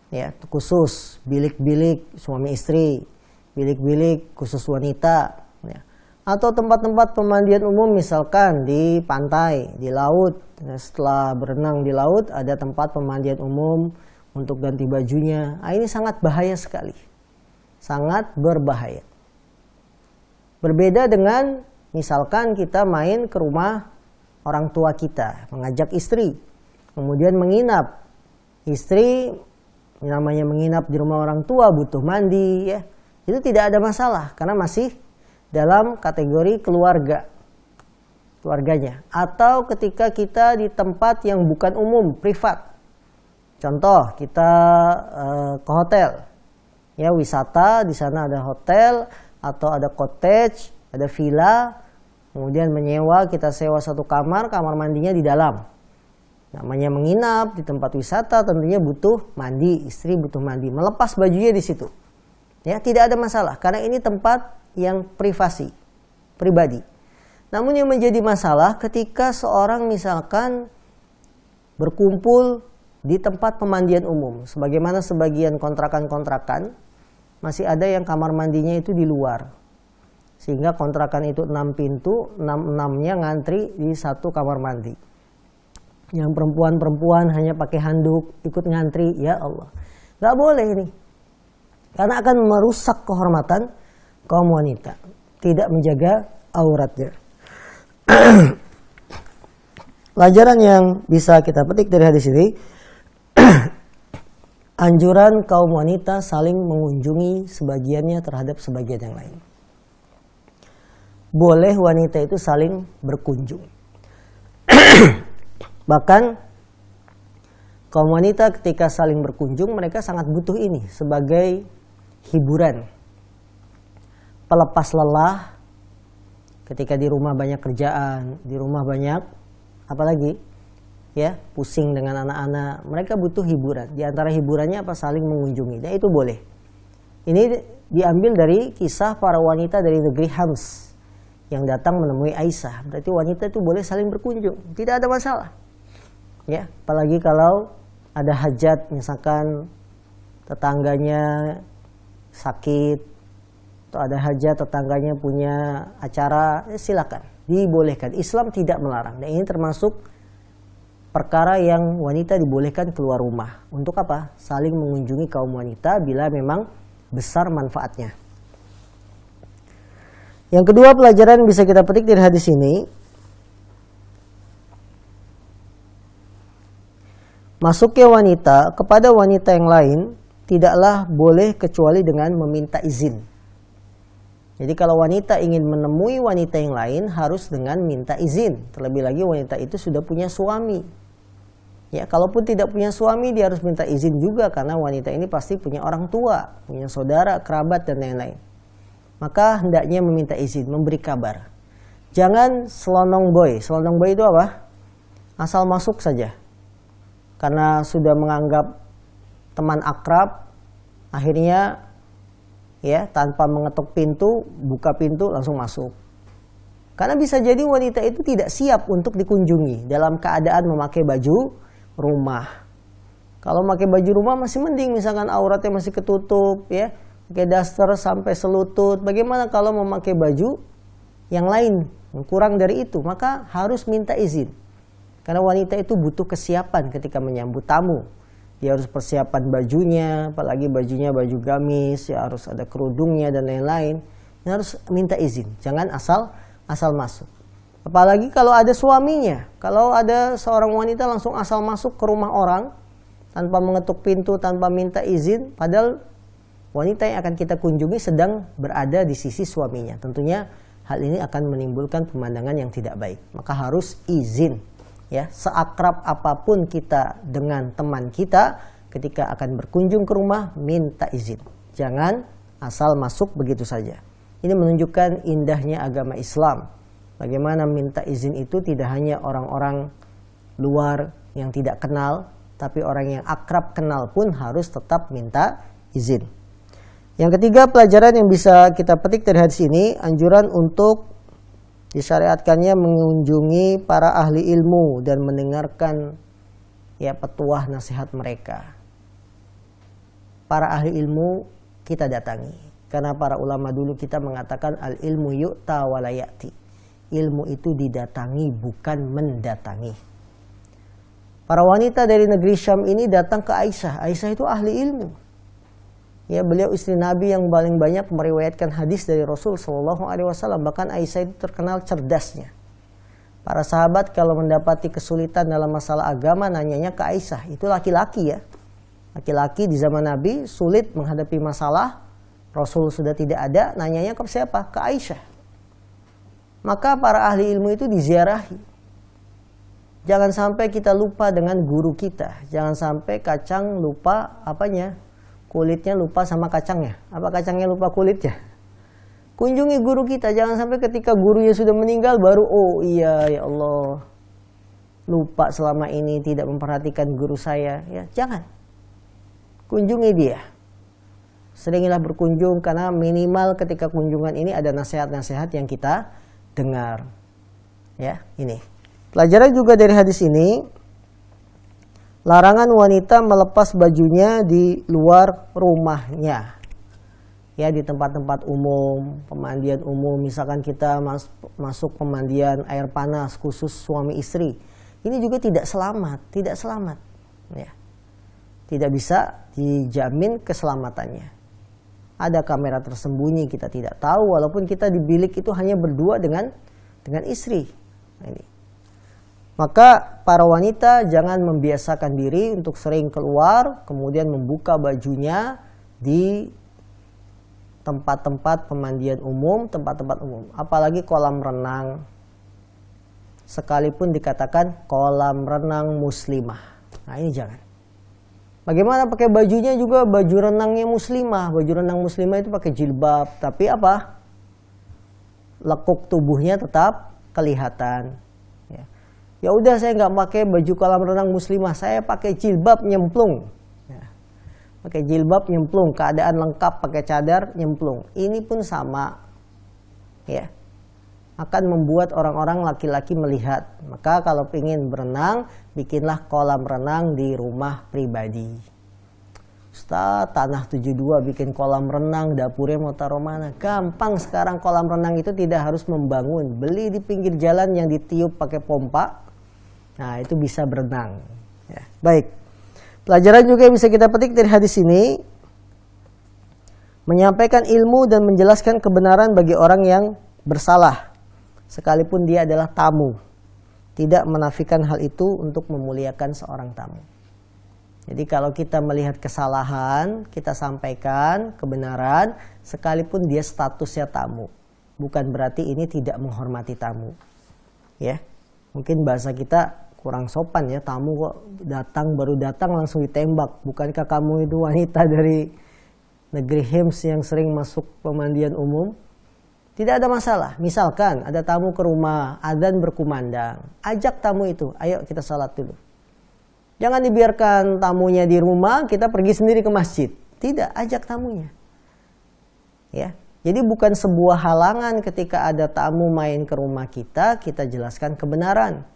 Ya, khusus bilik-bilik suami istri, bilik-bilik khusus wanita, ya. Atau tempat-tempat pemandian umum misalkan di pantai, di laut. Setelah berenang di laut ada tempat pemandian umum untuk ganti bajunya. Ini sangat bahaya sekali. Sangat berbahaya. Berbeda dengan misalkan kita main ke rumah orang tua kita, mengajak istri. kemudian menginap. Istri namanya menginap di rumah orang tua butuh mandi ya. Itu tidak ada masalah karena masih dalam kategori keluarganya. Atau ketika kita di tempat yang bukan umum, privat. Contoh, kita ke hotel. Ya, wisata, di sana ada hotel atau ada cottage, ada villa. Kemudian menyewa, kita sewa satu kamar mandinya di dalam. Namanya menginap di tempat wisata tentunya butuh mandi, istri butuh mandi, melepas bajunya di situ. Ya, tidak ada masalah karena ini tempat yang pribadi. Namun yang menjadi masalah ketika seorang misalkan berkumpul di tempat pemandian umum, sebagaimana sebagian kontrakan-kontrakan masih ada yang kamar mandinya itu di luar. Sehingga kontrakan itu 6 pintu, 6-6-nya ngantri di satu kamar mandi. Yang perempuan-perempuan hanya pakai handuk, ikut ngantri, ya Allah. Gak boleh ini. Karena akan merusak kehormatan kaum wanita. Tidak menjaga auratnya. Pelajaran yang bisa kita petik dari hadis ini, anjuran kaum wanita saling mengunjungi sebagiannya terhadap sebagian yang lain. Boleh wanita itu saling berkunjung. Bahkan kaum wanita ketika saling berkunjung mereka sangat butuh ini sebagai hiburan, pelepas lelah. Ketika di rumah banyak kerjaan, di rumah banyak apalagi ya pusing dengan anak-anak, mereka butuh hiburan. Di antara hiburannya apa? Saling mengunjungi. Nah, itu boleh. Ini diambil dari kisah para wanita dari negeri Hams yang datang menemui Aisyah. Berarti wanita itu boleh saling berkunjung, tidak ada masalah. Ya, apalagi kalau ada hajat, misalkan tetangganya sakit, atau ada hajat tetangganya punya acara, silakan, dibolehkan. Islam tidak melarang. Dan ini termasuk perkara yang wanita dibolehkan keluar rumah. Untuk apa? Saling mengunjungi kaum wanita bila memang besar manfaatnya. Yang kedua pelajaran bisa kita petik dari hadis ini, masuknya wanita kepada wanita yang lain tidaklah boleh kecuali dengan meminta izin. Jadi kalau wanita ingin menemui wanita yang lain harus dengan minta izin. Terlebih lagi wanita itu sudah punya suami. Ya, kalaupun tidak punya suami dia harus minta izin juga karena wanita ini pasti punya orang tua, punya saudara, kerabat dan lain-lain. Maka hendaknya meminta izin, memberi kabar. Jangan selonong boy. Selonong boy itu apa? Asal masuk saja. Karena sudah menganggap teman akrab, akhirnya ya tanpa mengetuk pintu, buka pintu langsung masuk. Karena bisa jadi wanita itu tidak siap untuk dikunjungi dalam keadaan memakai baju rumah. Kalau memakai baju rumah masih mending, misalkan auratnya masih ketutup ya, pakai daster sampai selutut. Bagaimana kalau memakai baju yang lain, yang kurang dari itu? Maka harus minta izin. Karena wanita itu butuh kesiapan ketika menyambut tamu. Dia harus persiapan bajunya, apalagi bajunya baju gamis, ya harus ada kerudungnya dan lain-lain. Ini harus minta izin, jangan asal masuk. Apalagi kalau ada suaminya. Kalau ada seorang wanita langsung asal masuk ke rumah orang tanpa mengetuk pintu, tanpa minta izin, padahal wanita yang akan kita kunjungi sedang berada di sisi suaminya. Tentunya hal ini akan menimbulkan pemandangan yang tidak baik. Maka harus izin. Ya, seakrab apapun kita dengan teman kita, ketika akan berkunjung ke rumah minta izin. Jangan asal masuk begitu saja. Ini menunjukkan indahnya agama Islam. Bagaimana minta izin itu tidak hanya orang-orang luar yang tidak kenal, tapi orang yang akrab kenal pun harus tetap minta izin. Yang ketiga pelajaran yang bisa kita petik dari hadis ini, anjuran untuk disyariatkannya mengunjungi para ahli ilmu dan mendengarkan ya petuah nasihat mereka. Para ahli ilmu kita datangi. Karena para ulama dulu kita mengatakan al ilmu yu'ta wa la ya'ti. Ilmu itu didatangi bukan mendatangi. Para wanita dari negeri Syam ini datang ke Aisyah. Aisyah itu ahli ilmu. Ya, beliau istri Nabi yang paling banyak meriwayatkan hadis dari Rasul Shallallahu Alaihi Wasallam. Bahkan Aisyah itu terkenal cerdasnya. Para sahabat kalau mendapati kesulitan dalam masalah agama nanyanya ke Aisyah. Itu laki-laki ya. Laki-laki di zaman Nabi sulit menghadapi masalah. Rasul sudah tidak ada, nanyanya ke siapa? Ke Aisyah. Maka para ahli ilmu itu diziarahi. Jangan sampai kita lupa dengan guru kita. Jangan sampai kacang lupa apanya? Kulitnya lupa sama kacangnya. Apa kacangnya lupa kulitnya? Kunjungi guru kita, jangan sampai ketika gurunya sudah meninggal baru, oh iya ya Allah, lupa selama ini tidak memperhatikan guru saya. Ya, jangan. Kunjungi dia. Seringilah berkunjung karena minimal ketika kunjungan ini ada nasihat-nasihat yang kita dengar. Ya, ini. Pelajaran juga dari hadis ini, larangan wanita melepas bajunya di luar rumahnya. Ya, di tempat-tempat umum, pemandian umum, misalkan kita masuk pemandian air panas khusus suami istri, ini juga tidak selamat. Ya. Tidak bisa dijamin keselamatannya. Ada kamera tersembunyi, kita tidak tahu, walaupun kita di bilik itu hanya berdua dengan istri. Nah, ini. Maka para wanita jangan membiasakan diri untuk sering keluar, kemudian membuka bajunya di tempat-tempat pemandian umum, tempat-tempat umum, apalagi kolam renang. Sekalipun dikatakan kolam renang muslimah. Nah, ini jangan. Bagaimana pakai bajunya juga baju renangnya muslimah. Baju renang muslimah itu pakai jilbab, tapi apa? Lekuk tubuhnya tetap kelihatan. Ya udah, saya nggak pakai baju kolam renang muslimah, saya pakai jilbab nyemplung. Pakai jilbab nyemplung, keadaan lengkap pakai cadar nyemplung. Ini pun sama, ya, akan membuat orang-orang laki-laki melihat. Maka kalau ingin berenang, bikinlah kolam renang di rumah pribadi. Ustaz, tanah 72 bikin kolam renang, dapurnya mau taruh mana? Gampang sekarang, kolam renang itu tidak harus membangun. Beli di pinggir jalan yang ditiup pakai pompa. Nah, itu bisa berenang. Ya, baik. Pelajaran juga yang bisa kita petik dari hadis ini, menyampaikan ilmu dan menjelaskan kebenaran bagi orang yang bersalah, sekalipun dia adalah tamu. Tidak menafikan hal itu untuk memuliakan seorang tamu. Jadi kalau kita melihat kesalahan, kita sampaikan kebenaran, sekalipun dia statusnya tamu. Bukan berarti ini tidak menghormati tamu. Ya, mungkin bahasa kita kurang sopan ya, tamu kok baru datang langsung ditembak. Bukankah kamu itu wanita dari negeri Hims yang sering masuk pemandian umum? Tidak ada masalah. Misalkan ada tamu ke rumah, adzan berkumandang, ajak tamu itu, ayo kita salat dulu. Jangan dibiarkan tamunya di rumah, kita pergi sendiri ke masjid. Tidak, ajak tamunya. Ya, jadi bukan sebuah halangan ketika ada tamu main ke rumah kita jelaskan kebenaran.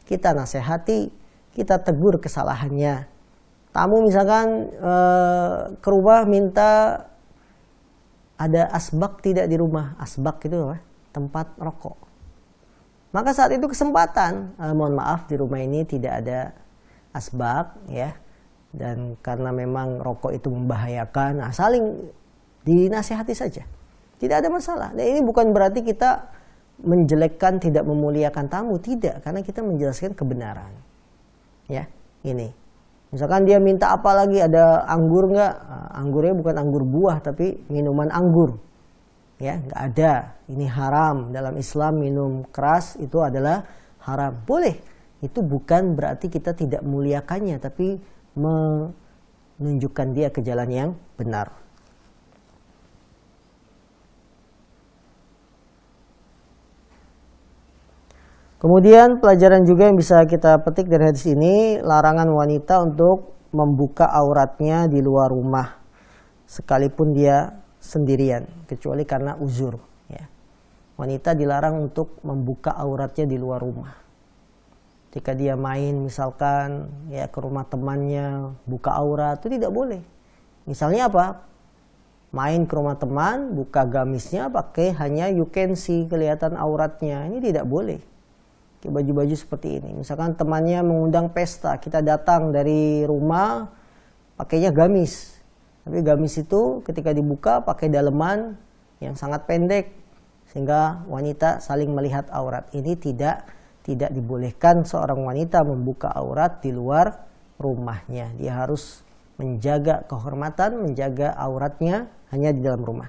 Kita nasihati, kita tegur kesalahannya. Tamu misalkan ke rumah minta ada asbak tidak di rumah. Asbak itu apa? Tempat rokok. Maka saat itu kesempatan, mohon maaf di rumah ini tidak ada asbak ya. Dan karena memang rokok itu membahayakan, nah saling dinasihati saja. Tidak ada masalah. Dan ini bukan berarti kita menjelekkan, tidak memuliakan tamu, tidak, karena kita menjelaskan kebenaran. Ya, ini. Misalkan dia minta apa lagi, ada anggur nggak? Anggurnya bukan anggur buah, tapi minuman anggur. Ya, nggak ada. Ini haram dalam Islam, minum keras itu adalah haram. Boleh. Itu bukan berarti kita tidak memuliakannya, tapi menunjukkan dia ke jalan yang benar. Kemudian pelajaran juga yang bisa kita petik dari hadis ini, larangan wanita untuk membuka auratnya di luar rumah, sekalipun dia sendirian, kecuali karena uzur. Ya. Wanita dilarang untuk membuka auratnya di luar rumah. Jika dia main misalkan ya ke rumah temannya, buka aurat, itu tidak boleh. Misalnya apa? Main ke rumah teman, buka gamisnya, pakai hanya you can see, kelihatan auratnya. Ini tidak boleh. Baju-baju seperti ini. Misalkan temannya mengundang pesta, kita datang dari rumah pakainya gamis. Tapi gamis itu ketika dibuka pakai daleman yang sangat pendek sehingga wanita saling melihat aurat. Ini tidak Tidak dibolehkan seorang wanita membuka aurat di luar rumahnya. Dia harus menjaga kehormatan, menjaga auratnya hanya di dalam rumah.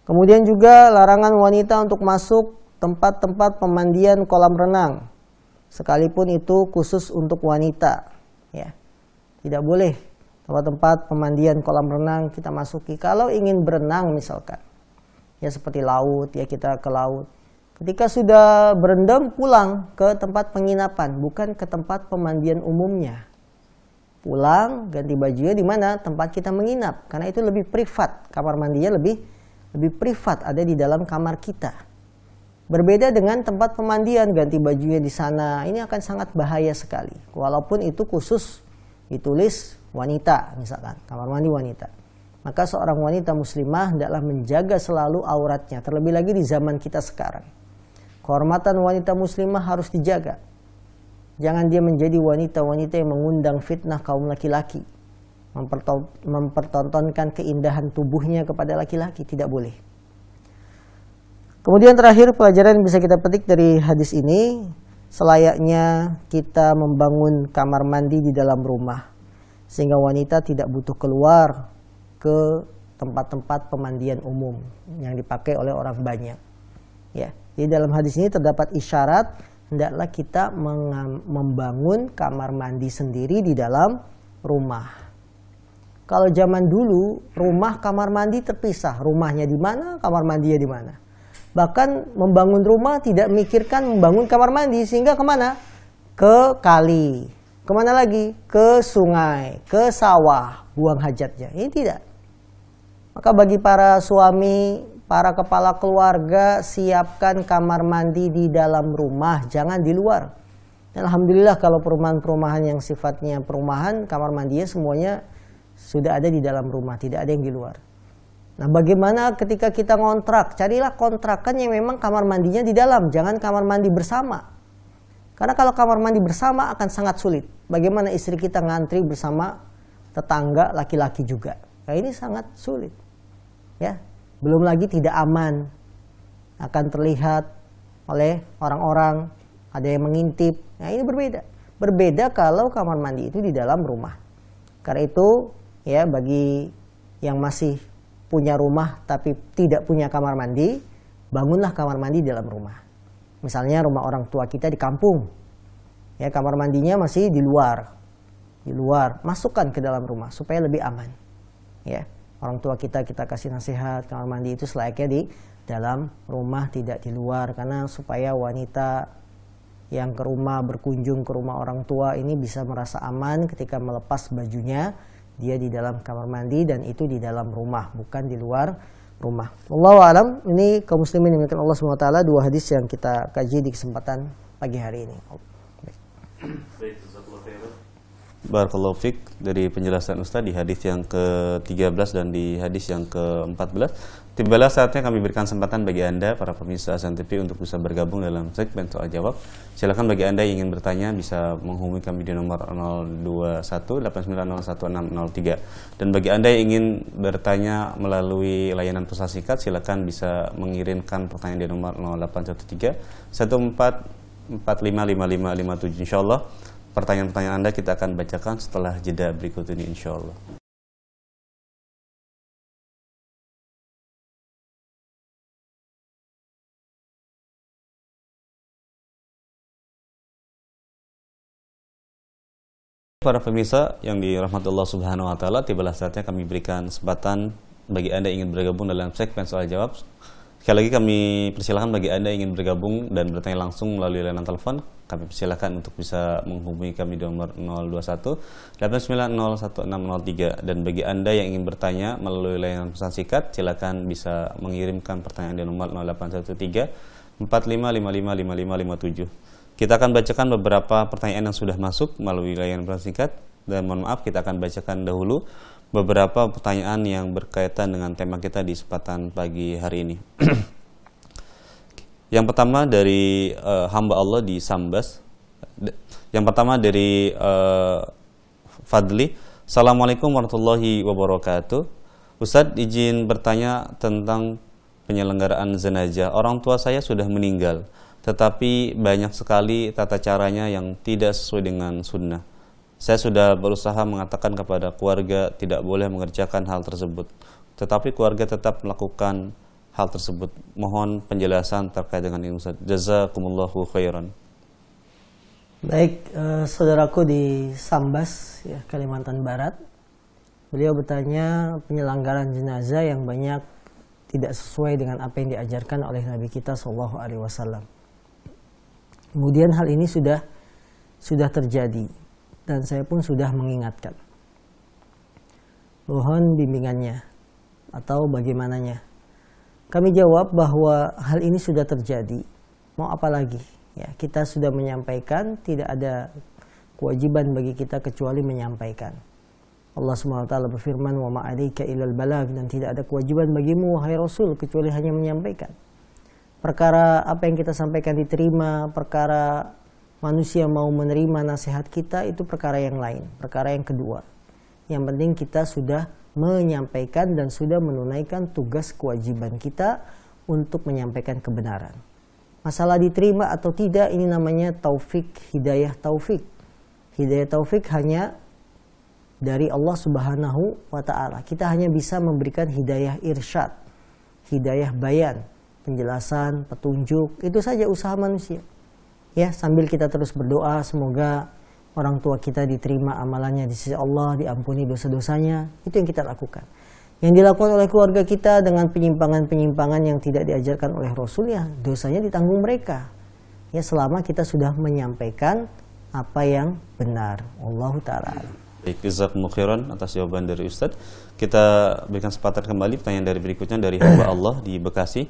Kemudian juga larangan wanita untuk masuk tempat-tempat pemandian kolam renang, sekalipun itu khusus untuk wanita. Ya, tidak boleh tempat-tempat pemandian kolam renang kita masuki. Kalau ingin berenang misalkan, ya seperti laut, ya kita ke laut. Ketika sudah berendam, pulang ke tempat penginapan, bukan ke tempat pemandian umumnya. Pulang, ganti bajunya di mana? Tempat kita menginap. Karena itu lebih privat. Kamar mandinya lebih privat, ada di dalam kamar kita. Berbeda dengan tempat pemandian, ganti bajunya di sana. Ini akan sangat bahaya sekali. Walaupun itu khusus ditulis wanita, misalkan kamar mandi wanita. Maka seorang wanita muslimah hendaklah menjaga selalu auratnya. Terlebih lagi di zaman kita sekarang. Kehormatan wanita muslimah harus dijaga. Jangan dia menjadi wanita-wanita yang mengundang fitnah kaum laki-laki. Mempertontonkan keindahan tubuhnya kepada laki-laki. Tidak boleh. Kemudian terakhir pelajaran yang bisa kita petik dari hadis ini. Selayaknya kita membangun kamar mandi di dalam rumah. Sehingga wanita tidak butuh keluar ke tempat-tempat pemandian umum yang dipakai oleh orang banyak. Ya, jadi dalam hadis ini terdapat isyarat hendaklah kita membangun kamar mandi sendiri di dalam rumah. Kalau zaman dulu rumah kamar mandi terpisah, rumahnya di mana, kamar mandinya di mana. Bahkan membangun rumah tidak memikirkan membangun kamar mandi, sehingga kemana? Ke kali, kemana lagi? Ke sungai, ke sawah, buang hajatnya. Ini tidak. Maka bagi para suami, para kepala keluarga, siapkan kamar mandi di dalam rumah, jangan di luar. Dan alhamdulillah kalau perumahan-perumahan yang sifatnya perumahan, kamar mandinya semuanya sudah ada di dalam rumah, tidak ada yang di luar. Nah, bagaimana ketika kita ngontrak? Carilah kontrakan yang memang kamar mandinya di dalam, jangan kamar mandi bersama. Karena kalau kamar mandi bersama akan sangat sulit. Bagaimana istri kita ngantri bersama tetangga laki-laki juga? Nah, ini sangat sulit. Ya. Belum lagi tidak aman, akan terlihat oleh orang-orang, ada yang mengintip. Nah, ini berbeda. Berbeda kalau kamar mandi itu di dalam rumah. Karena itu ya bagi yang masih punya rumah tapi tidak punya kamar mandi, bangunlah kamar mandi di dalam rumah. Misalnya rumah orang tua kita di kampung, ya kamar mandinya masih di luar, masukkan ke dalam rumah supaya lebih aman. Ya. Orang tua kita kasih nasihat kamar mandi itu selayaknya di dalam rumah, tidak di luar, karena supaya wanita yang ke rumah, berkunjung ke rumah orang tua ini bisa merasa aman ketika melepas bajunya, dia di dalam kamar mandi dan itu di dalam rumah, bukan di luar rumah. Wallahu a'lam. Ini kaum muslimin yang dimuliakan Allah Subhanahu wa taala, dua hadis yang kita kaji di kesempatan pagi hari ini. Barakallahu fiik, dari penjelasan Ustaz di hadis yang ke-13 dan di hadis yang ke-14. Tibalah saatnya kami berikan kesempatan bagi Anda para pemirsa Hasan TV untuk bisa bergabung dalam segmen soal jawab. Silakan bagi Anda yang ingin bertanya bisa menghubungi kami di nomor 02189011603. Dan bagi Anda yang ingin bertanya melalui layanan pesan singkat, silakan bisa mengirimkan pertanyaan di nomor 0813 14455557. Insyaallah pertanyaan-pertanyaan Anda kita akan bacakan setelah jeda berikut ini insyaallah. Para pemirsa yang dirahmati Allah Subhanahu wa taala, tibalah saatnya kami berikan kesempatan bagi Anda yang ingin bergabung dalam segmen soal jawab. Sekali lagi kami persilakan bagi Anda yang ingin bergabung dan bertanya langsung melalui layanan telepon. Kami persilakan untuk bisa menghubungi kami di nomor 021-890-1603. Dan bagi Anda yang ingin bertanya melalui layanan pesan singkat, silakan bisa mengirimkan pertanyaan di nomor 0813-45555557. Kita akan bacakan beberapa pertanyaan yang sudah masuk melalui layanan pesan singkat. Dan mohon maaf, kita akan bacakan dahulu beberapa pertanyaan yang berkaitan dengan tema kita di kesempatan pagi hari ini. Yang pertama dari hamba Allah di Sambas. Yang pertama dari Fadli. Assalamualaikum warahmatullahi wabarakatuh. Ustadz, izin bertanya tentang penyelenggaraan jenazah. Orang tua saya sudah meninggal. tetapi banyak sekali tata caranya yang tidak sesuai dengan sunnah. Saya sudah berusaha mengatakan kepada keluarga tidak boleh mengerjakan hal tersebut, tetapi keluarga tetap melakukan hal tersebut. Mohon penjelasan terkait dengan ini, Ustaz. Jazakumullahu khairan. Baik, saudaraku di Sambas, ya, Kalimantan Barat. Beliau bertanya penyelenggaraan jenazah yang banyak tidak sesuai dengan apa yang diajarkan oleh Nabi kita Shallallahu Alaihi Wasallam. Kemudian hal ini sudah terjadi dan saya pun sudah mengingatkan. Mohon bimbingannya atau bagaimananya. Kami jawab bahwa hal ini sudah terjadi. Mau apa lagi? Ya, kita sudah menyampaikan, tidak ada kewajiban bagi kita kecuali menyampaikan. Allah SWT berfirman, wa ma'alika ilal balag, dan tidak ada kewajiban bagimu wahai Rasul kecuali hanya menyampaikan. Perkara apa yang kita sampaikan diterima, perkara manusia mau menerima nasihat kita, itu perkara yang lain, perkara yang kedua. Yang penting kita sudah menyampaikan dan sudah menunaikan tugas kewajiban kita untuk menyampaikan kebenaran. Masalah diterima atau tidak, ini namanya taufik, hidayah taufik. Hidayah taufik hanya dari Allah Subhanahu wa Ta'ala. Kita hanya bisa memberikan hidayah irsyad, hidayah bayan, penjelasan, petunjuk. Itu saja usaha manusia. Ya, sambil kita terus berdoa semoga orang tua kita diterima amalannya di sisi Allah, diampuni dosa-dosanya. Itu yang kita lakukan. Yang dilakukan oleh keluarga kita dengan penyimpangan-penyimpangan yang tidak diajarkan oleh Rasul, ya dosanya ditanggung mereka. Ya, selama kita sudah menyampaikan apa yang benar. Allahu Ta'ala. Baik, jazakumullahu khairan atas jawaban dari Ustadz. Kita berikan kesempatan kembali pertanyaan dari berikutnya dari hamba Allah di Bekasi.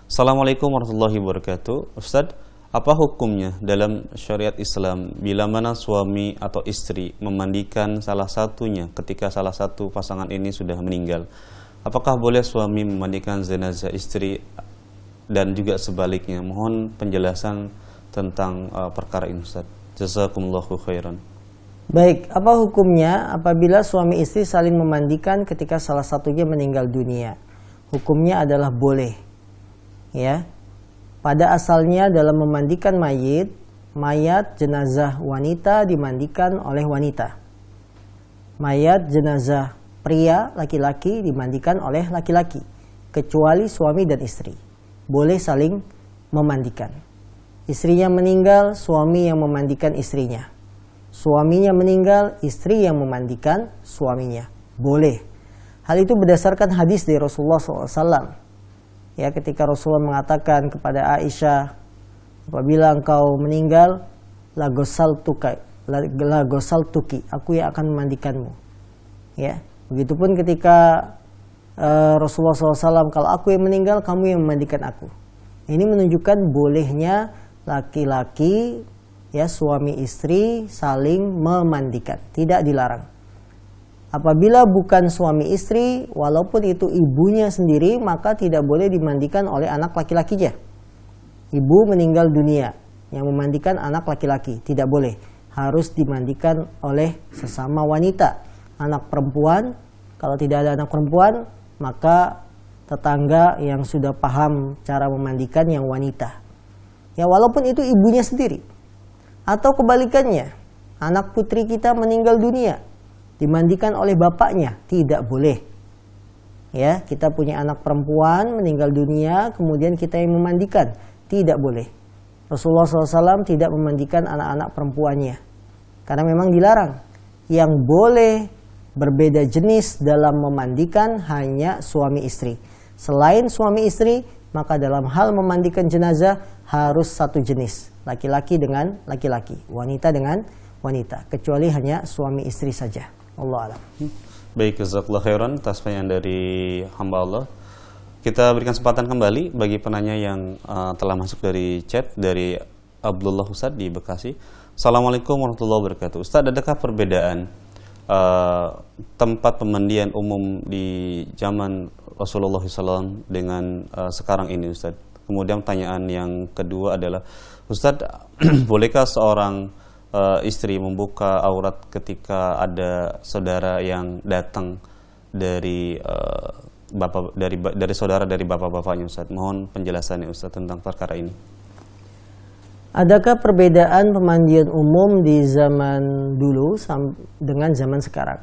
Assalamualaikum warahmatullahi wabarakatuh. Ustadz, apa hukumnya dalam syariat Islam bila mana suami atau istri memandikan salah satunya ketika salah satu pasangan ini sudah meninggal? Apakah boleh suami memandikan jenazah istri dan juga sebaliknya? Mohon penjelasan tentang perkara ini, Ustaz. Jazakumullahu khairan. Baik, apa hukumnya apabila suami istri saling memandikan ketika salah satunya meninggal dunia? Hukumnya adalah boleh. Ya. Pada asalnya dalam memandikan mayat jenazah wanita dimandikan oleh wanita. Mayat jenazah pria laki-laki dimandikan oleh laki-laki, kecuali suami dan istri. Boleh saling memandikan. Istrinya meninggal, suami yang memandikan istrinya. Suaminya meninggal, istri yang memandikan suaminya. Boleh. Hal itu berdasarkan hadis dari Rasulullah SAW. Ya, ketika Rasulullah mengatakan kepada Aisyah, apabila engkau meninggal, la ghasaltuki, aku yang akan memandikanmu. Ya, begitupun ketika Rasulullah SAW, kalau aku yang meninggal, kamu yang memandikan aku. Ini menunjukkan bolehnya laki-laki, ya, suami istri saling memandikan, tidak dilarang. Apabila bukan suami istri, walaupun itu ibunya sendiri, maka tidak boleh dimandikan oleh anak laki-lakinya. Ibu meninggal dunia, yang memandikan anak laki-laki, tidak boleh. Harus dimandikan oleh sesama wanita. Anak perempuan, kalau tidak ada anak perempuan, maka tetangga yang sudah paham cara memandikan yang wanita. Ya, walaupun itu ibunya sendiri. Atau kebalikannya, anak putri kita meninggal dunia, dimandikan oleh bapaknya, tidak boleh. Ya, kita punya anak perempuan meninggal dunia, kemudian kita yang memandikan, tidak boleh. Rasulullah SAW tidak memandikan anak-anak perempuannya, karena memang dilarang. Yang boleh berbeda jenis dalam memandikan hanya suami istri. Selain suami istri, maka dalam hal memandikan jenazah harus satu jenis, laki-laki dengan laki-laki, wanita dengan wanita, kecuali hanya suami istri saja. Allah alam. Baik, jazakallahu khairan atas pertanyaan dari hamba Allah. Kita berikan kesempatan kembali bagi penanya yang telah masuk dari chat dari Abdullah Ustadz di Bekasi. Assalamualaikum warahmatullahi wabarakatuh. Ustadz, adakah perbedaan tempat pemandian umum di zaman Rasulullah SAW dengan sekarang ini, Ustadz? Kemudian pertanyaan yang kedua adalah, Ustadz, bolehkah seorang istri membuka aurat ketika ada saudara yang datang dari saudara dari bapak-bapaknya, Ustaz? Mohon penjelasannya, Ustaz, tentang perkara ini. Adakah perbedaan pemandian umum di zaman dulu dengan zaman sekarang?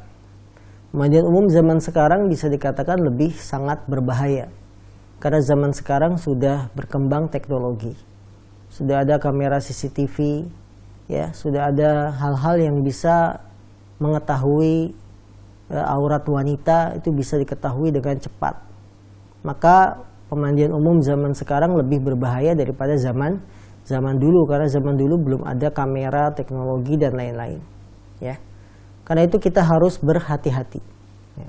Pemandian umum zaman sekarang bisa dikatakan lebih sangat berbahaya. Karena zaman sekarang sudah berkembang teknologi. Sudah ada kamera CCTV, ya, sudah ada hal-hal yang bisa mengetahui aurat wanita, itu bisa diketahui dengan cepat. Maka pemandian umum zaman sekarang lebih berbahaya daripada zaman dulu, karena zaman dulu belum ada kamera, teknologi dan lain-lain, ya. Karena itu kita harus berhati-hati, ya.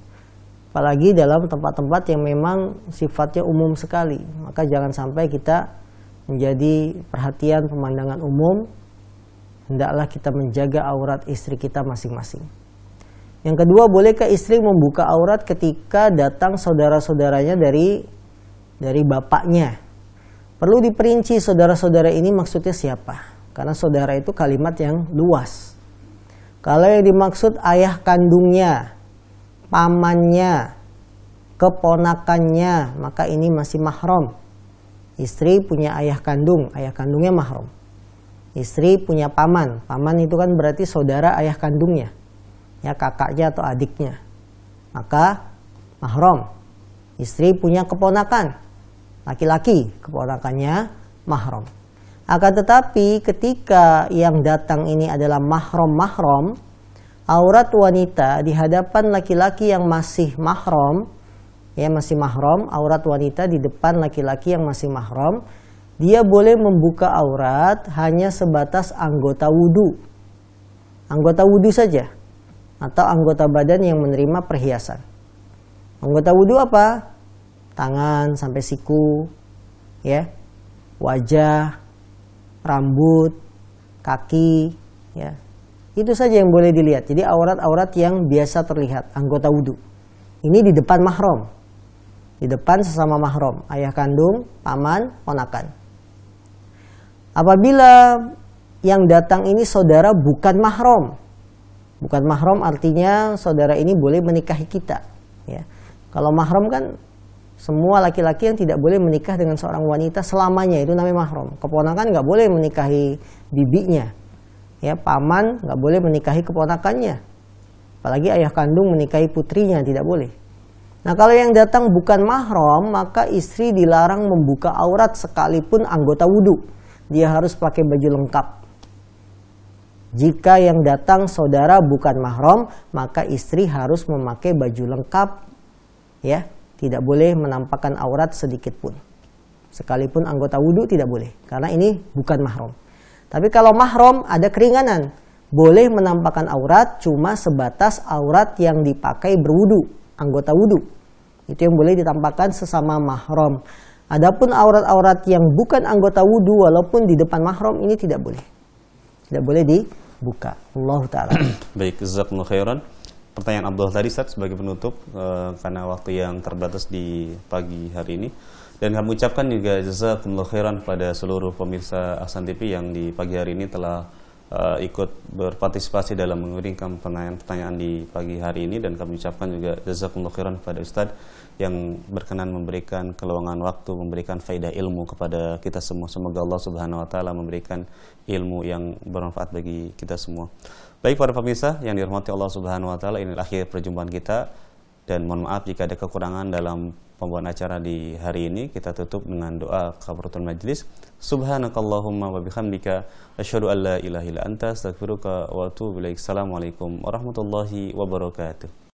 Apalagi dalam tempat-tempat yang memang sifatnya umum sekali, maka jangan sampai kita menjadi perhatian pemandangan umum. Hendaklah kita menjaga aurat istri kita masing-masing. Yang kedua, bolehkah istri membuka aurat ketika datang saudara-saudaranya dari bapaknya? Perlu diperinci saudara-saudara ini maksudnya siapa? Karena saudara itu kalimat yang luas. Kalau yang dimaksud ayah kandungnya, pamannya, keponakannya, maka ini masih mahram. Istri punya ayah kandungnya mahram. Istri punya paman itu kan berarti saudara ayah kandungnya, ya, kakaknya atau adiknya, maka mahram. Istri punya keponakan, laki-laki, keponakannya mahram. Akan tetapi ketika yang datang ini adalah mahram, aurat wanita di hadapan laki-laki yang masih mahram, ya, masih mahram, aurat wanita di depan laki-laki yang masih mahram, dia boleh membuka aurat hanya sebatas anggota wudu. Anggota wudu saja, atau anggota badan yang menerima perhiasan. Anggota wudu apa? Tangan sampai siku, ya, wajah, rambut, kaki, ya. Itu saja yang boleh dilihat. Jadi aurat-aurat yang biasa terlihat, anggota wudu. Ini di depan mahram. Di depan sesama mahram, ayah kandung, paman, ponakan. Apabila yang datang ini saudara bukan mahram. Bukan mahram artinya saudara ini boleh menikahi kita, ya. Kalau mahram kan semua laki-laki yang tidak boleh menikah dengan seorang wanita selamanya, itu namanya mahram. Keponakan nggak boleh menikahi bibinya, ya. Paman nggak boleh menikahi keponakannya, apalagi ayah kandung menikahi putrinya, tidak boleh. Nah, kalau yang datang bukan mahram, maka istri dilarang membuka aurat sekalipun anggota wudu. Dia harus pakai baju lengkap. Jika yang datang saudara bukan mahram, maka istri harus memakai baju lengkap, ya. Tidak boleh menampakkan aurat sedikit pun. Sekalipun anggota wudu tidak boleh, karena ini bukan mahram. Tapi kalau mahram ada keringanan. Boleh menampakkan aurat cuma sebatas aurat yang dipakai berwudu, anggota wudu. Itu yang boleh ditampakkan sesama mahram. Adapun aurat-aurat yang bukan anggota wudu walaupun di depan mahram ini tidak boleh. Tidak boleh dibuka. Allah Ta'ala. Baik, jazakumullah khairan. Pertanyaan Abdul tadi Ustaz sebagai penutup karena waktu yang terbatas di pagi hari ini, dan kami ucapkan juga jazakumullah khairan pada seluruh pemirsa Ahsan TV yang di pagi hari ini telah ikut berpartisipasi dalam mengirimkan pertanyaan-pertanyaan di pagi hari ini, dan kami ucapkan juga jazakumullah khairan pada Ustaz yang berkenan memberikan keluangan waktu, memberikan faedah ilmu kepada kita semua. Semoga Allah Subhanahu wa taala memberikan ilmu yang bermanfaat bagi kita semua. Baik para pemirsa yang dirahmati Allah Subhanahu wa taala, ini akhir perjumpaan kita, dan mohon maaf jika ada kekurangan dalam pembuatan acara di hari ini. Kita tutup dengan doa kafaratul majlis. Subhanakallahumma wa bihamdika asyhadu an la ilaha illa anta astaghfiruka wa atubu ilaik. Assalamualaikum warahmatullahi wabarakatuh.